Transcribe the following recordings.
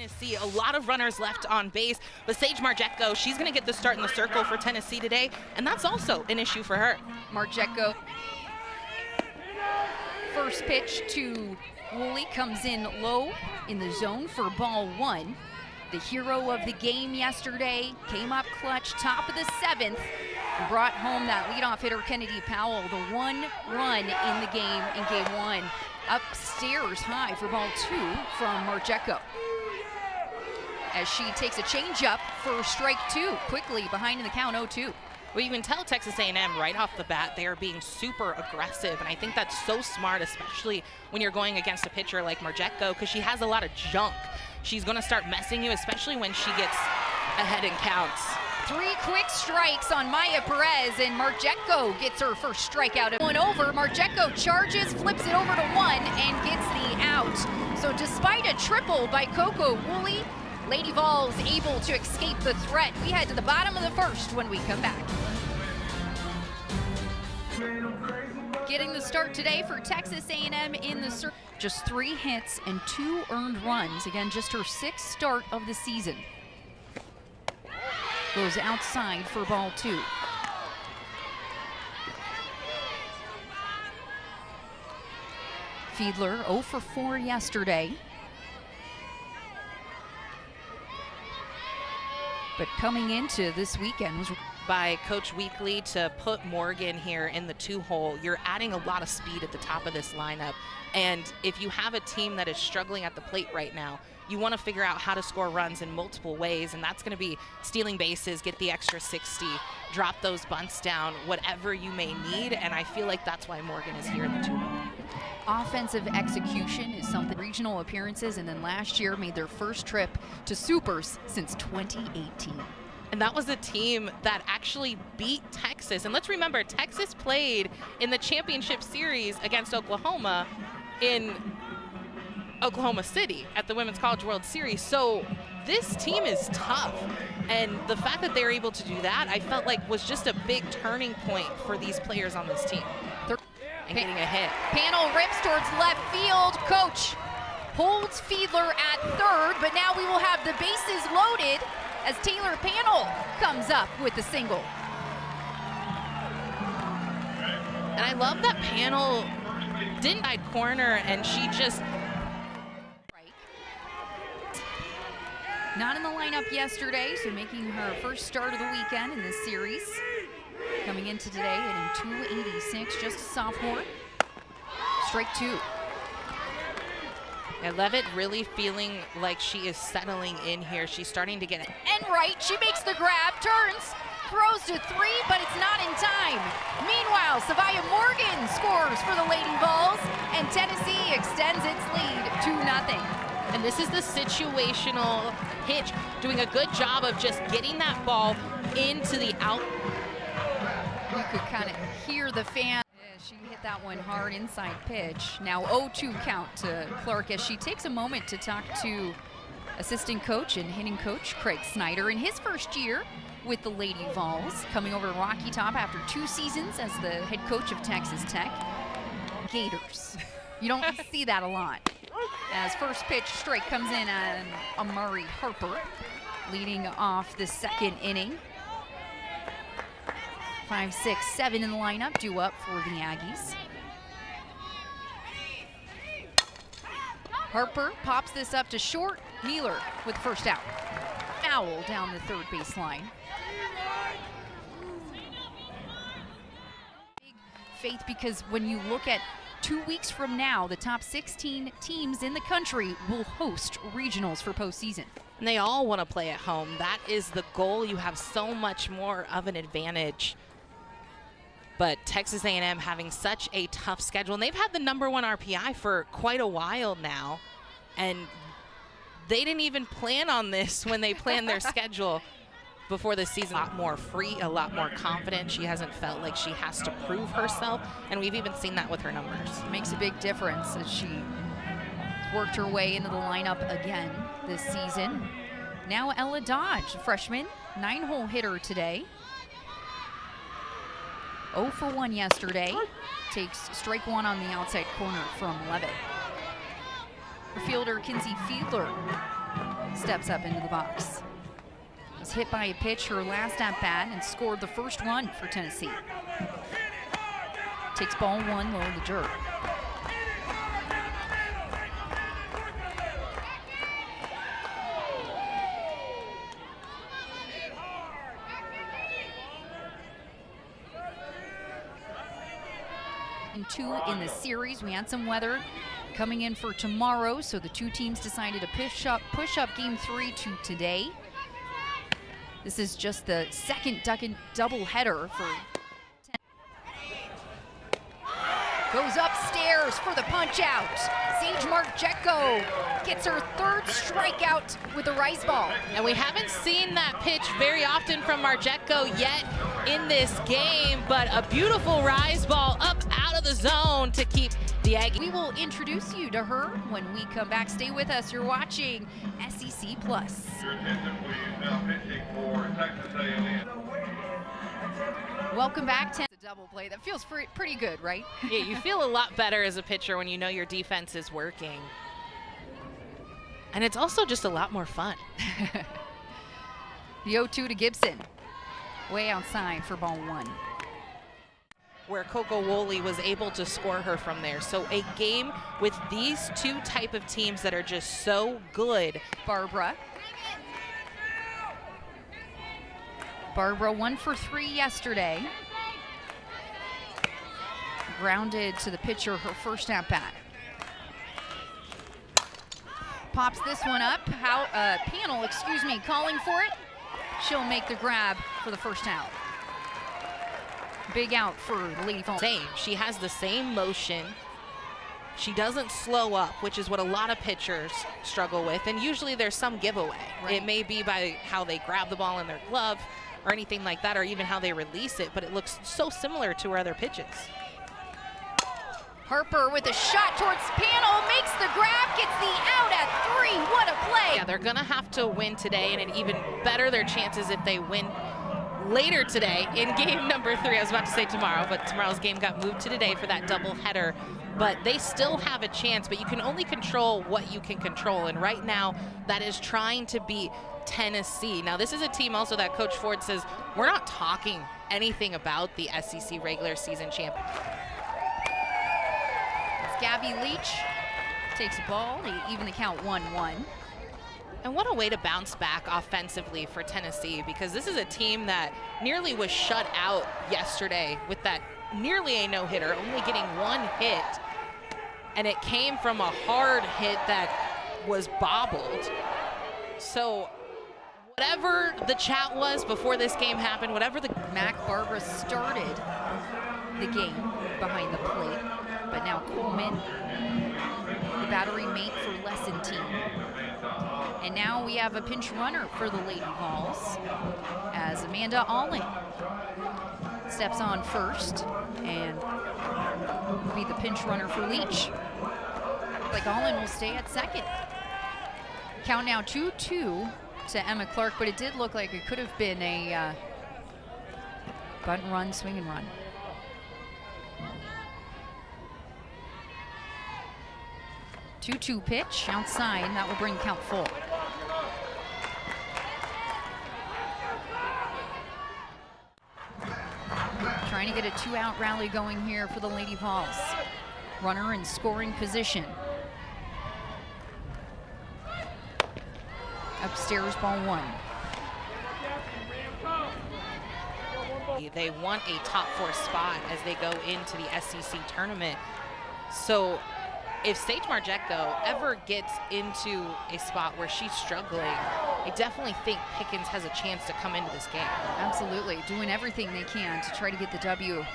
Tennessee. A lot of runners left on base, but Sage Margetko, she's going to get the start in the circle for Tennessee today, and that's also an issue for her. Margetko, first pitch to Woolley, comes in low in the zone for ball one. The hero of the game yesterday came up clutch, top of the seventh, and brought home that leadoff hitter Kennedy Powell, the one run in the game in game one. Upstairs high for ball two from Margetko, as she takes a changeup for strike two, quickly behind in the count 0-2. Well, you can tell Texas A&M right off the bat, they are being super aggressive, and I think that's so smart, especially when you're going against a pitcher like Margetko, because she has a lot of junk. She's going to start messing you, especially when she gets ahead in counts. Three quick strikes on Maya Perez, and Margetko gets her first strikeout. One over, Margetko charges, flips it over to one, and gets the out. So despite a triple by Coco Woolley, Lady Vols able to escape the threat. We head to the bottom of the first when we come back. Getting the start today for Texas A&M in the circle. Just 3 hits and 2 earned runs. Again, just her 6th start of the season. Goes outside for ball two. Fiedler 0 for 4 yesterday. But coming into this weekend was by Coach Weekly to put Morgan here in the 2-hole. You're adding a lot of speed at the top of this lineup. And if you have a team that is struggling at the plate right now, you want to figure out how to score runs in multiple ways, and that's going to be stealing bases, get the extra 60, drop those bunts down, whatever you may need, and I feel like that's why Morgan is here in the 2-hole. Offensive execution is something. Regional appearances, and then last year made their first trip to Supers since 2018. And that was a team that actually beat Texas. And let's remember, Texas played in the championship series against Oklahoma in Oklahoma City at the Women's College World Series. So this team is tough. And the fact that they're able to do that, I felt like was just a big turning point for these players on this team. And getting a hit. Panel rips towards left field. Coach holds Fiedler at third, but now we will have the bases loaded as Taylor Panel comes up with the single. And I love that Panel didn't side corner, and she just... Not in the lineup yesterday, so making her first start of the weekend in this series. Coming into today hitting 286, just a sophomore. Strike two. I love it, really feeling like she is settling in here. She's starting to get it. And right, she makes the grab, turns, throws to three, but it's not in time. Meanwhile, Savia Morgan scores for the Lady Vols, and Tennessee extends its lead 2-0. And this is the situational hitch, doing a good job of just getting that ball into the out. You could kind of hear the fan. Yeah, she hit that one hard inside pitch. Now 0-2 count to Clark as she takes a moment to talk to assistant coach and hitting coach Craig Snyder in his first year with the Lady Vols, coming over to Rocky Top after 2 seasons as the head coach of Texas Tech. Gators. You don't see that a lot. As first pitch straight comes in on Amari Harper, leading off the second inning. 5, 6, 7 in the lineup, due up for the Aggies. Harper pops this up to short. Mueller with the first out. Foul down the third base line. Big faith, because when you look at 2 weeks from now, the top 16 teams in the country will host regionals for postseason. And they all want to play at home. That is the goal. You have so much more of an advantage. But Texas A&M having such a tough schedule, and they've had the #1 RPI for quite a while now, and they didn't even plan on this when they planned their schedule before the season. A lot more free, a lot more confident. She hasn't felt like she has to prove herself, and we've even seen that with her numbers. It makes a big difference as she worked her way into the lineup again this season. Now Ella Dodge, freshman, 9-hole hitter today. 0 for 1 yesterday. Takes strike one on the outside corner from Levitt. Fielder Kinsey Fiedler steps up into the box. Was hit by a pitch her last at bat and scored the first run for Tennessee. Takes ball one low in the dirt. And 2 in the series. We had some weather coming in for tomorrow, so the two teams decided to push up game 3 to today. This is just the second doubleheader for goes upstairs for the punch out. Sage Marchetko gets her 3rd strikeout with a rise ball. And we haven't seen that pitch very often from Marchetko yet in this game, but a beautiful rise ball up out of the zone to keep the Aggies. We will introduce you to her when we come back. Stay with us. You're watching SEC Plus. Your attention, please. Now pitching for Texas A&M. Welcome back to the double play. That feels pretty good, right? Yeah, you feel a lot better as a pitcher when you know your defense is working. And it's also just a lot more fun. The 0-2 to Gibson. Way outside for ball 1. Where Coco Woolley was able to score her from there. So a game with these two type of teams that are just so good. Barbara 1 for 3 yesterday. Grounded to the pitcher her first at bat. Pops this one up. Panel, calling for it. She'll make the grab for the first out. Big out for Lady Vols. Same. She has the same motion. She doesn't slow up, which is what a lot of pitchers struggle with. And usually there's some giveaway. Right. It may be by how they grab the ball in their glove or anything like that, or even how they release it, but it looks so similar to her other pitches. Harper with a shot towards Panel, makes the grab, gets the out at 3. What a play! Yeah, they're gonna have to win today, and it even better their chances if they win later today in game number 3. I was about to say tomorrow, but tomorrow's game got moved to today for that double header. But they still have a chance, but you can only control what you can control. And right now, that is trying to beat Tennessee. Now, this is a team also that Coach Ford says, we're not talking anything about the SEC regular season champion. It's Gabby Leach takes a ball, they even the count 1-1. And what a way to bounce back offensively for Tennessee, because this is a team that nearly was shut out yesterday with that nearly a no-hitter, only getting 1 hit. And it came from a hard hit that was bobbled. So whatever the chat was before this game happened, whatever the Mac Barbara started the game behind the plate, but now Coleman, the battery mate for Lesson team. And now we have a pinch runner for the Lady Vols as Amanda Alling steps on first and will be the pinch runner for Leach. Looks like Alling will stay at second. Count now 2-2 to Emma Clark, but it did look like it could have been a bunt and run, swing and run. Two-two pitch outside, and that will bring count full. Trying to get a 2-out rally going here for the Lady Vols. Runner in scoring position. Upstairs, ball 1. They want a top 4 spot as they go into the SEC tournament. So if Sage Marchetko ever gets into a spot where she's struggling, I definitely think Pickens has a chance to come into this game. Absolutely, doing everything they can to try to get the W.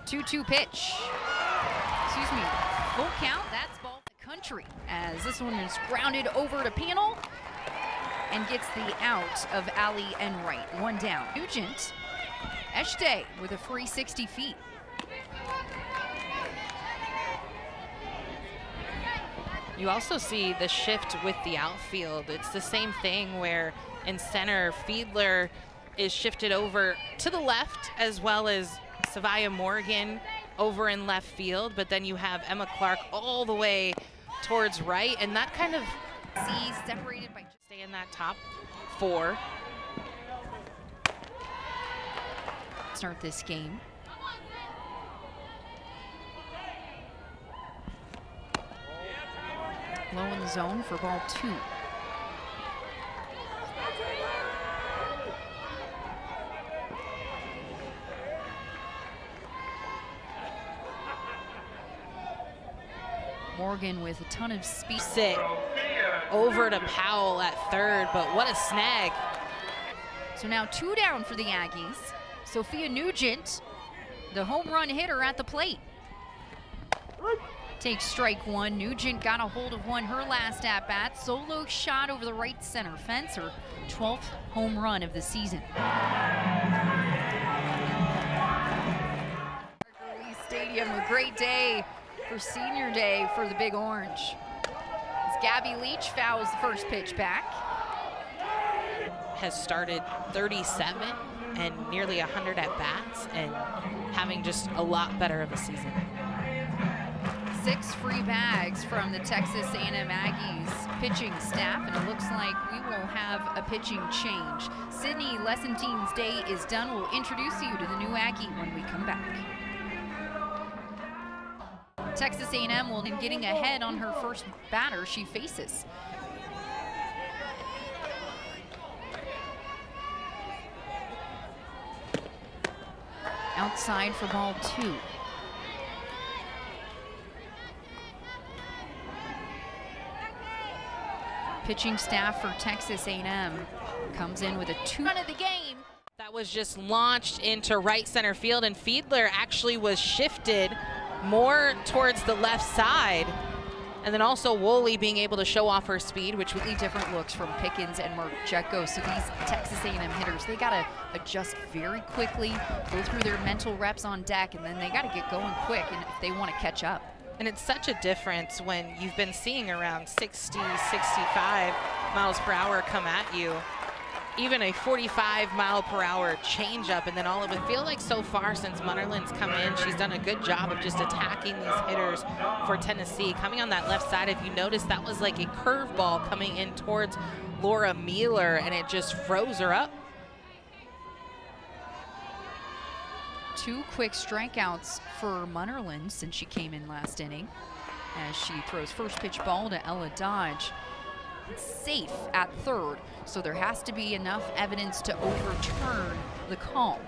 2-2 pitch. Excuse me, full count, that's ball the country. As this one is grounded over to Panel and gets the out of Allie Enright. 1 down. Nugent, Eshte with a free 60 feet. You also see the shift with the outfield. It's the same thing where in center, Fiedler is shifted over to the left, as well as Savia Morgan over in left field, but then you have Emma Clark all the way towards right, and that kind of C separated by Stay in that top 4. start this game. Low in the zone for ball 2. Morgan with a ton of speed. Sit over to Powell at 3rd, but what a snag. So now 2 down for the Aggies. Sophia Nugent, the home run hitter at the plate. Takes strike 1. Nugent got a hold of one her last at-bat. Solo shot over the right center fence, her 12th home run of the season. Lee Stadium, a great day for senior day for the Big Orange. As Gabby Leach fouls the first pitch back. Has started 37 and nearly 100 at-bats and having just a lot better of a season. 6 free bags from the Texas A&M Aggies pitching staff, and it looks like we will have a pitching change. Sydney Lessentine's day is done. We'll introduce you to the new Aggie when we come back. Texas A&M will be getting ahead on her first batter she faces. Outside for ball 2. Pitching staff for Texas A&M comes in with a 2 run of the game. That was just launched into right center field, and Fiedler actually was shifted more towards the left side. And then also Woolley being able to show off her speed, which Completely different looks from Pickens and Marchetko. So these Texas A&M hitters, they got to adjust very quickly, go through their mental reps on deck, and then they got to get going quick and if they want to catch up. And it's such a difference when you've been seeing around 60, 65 miles per hour come at you. Even a 45 mile per hour changeup, and then all of it. Feel like so far since Munnerlyn's come in, she's done a good job of just attacking these hitters for Tennessee. Coming on that left side, if you notice, that was like a curveball coming in towards Laura Mueller, and it just froze her up. 2 quick strikeouts for Munnerlyn since she came in last inning, as she throws first pitch ball to Ella Dodge. Safe at 3rd, so there has to be enough evidence to overturn the call.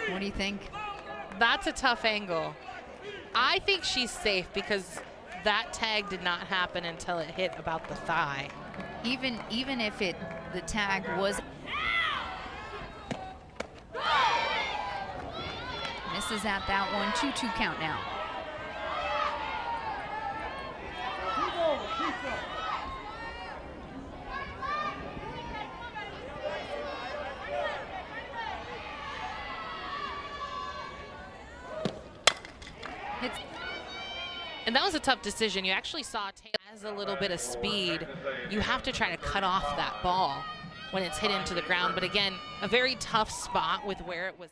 What do you think? That's a tough angle. I think she's safe because that tag did not happen until it hit about the thigh. Even if the tag was misses at that one. 2-2 count now. And that was a tough decision. You actually saw Taylor has a little bit of speed. You have to try to cut off that ball when it's hit into the ground. But again, a very tough spot with where it was.